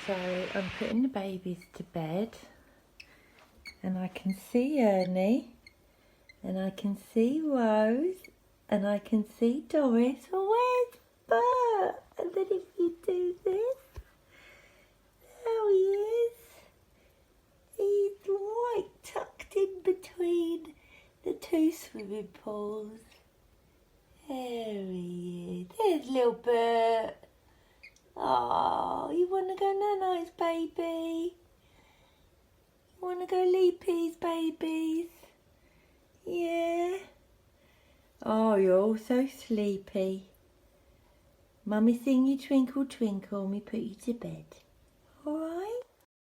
So I'm putting the babies to bed, and I can see Ernie, and I can see Rose, and I can see Doris. Oh, where's Bert? And then if you do this, there he is. He's right tucked in between the two swimming pools. There he is. There's little Bert. Oh, you want to go Nano's, baby? You want to go Leapy's, babies? Yeah. Oh, you're all so sleepy. Mummy sing you twinkle twinkle and we put you to bed.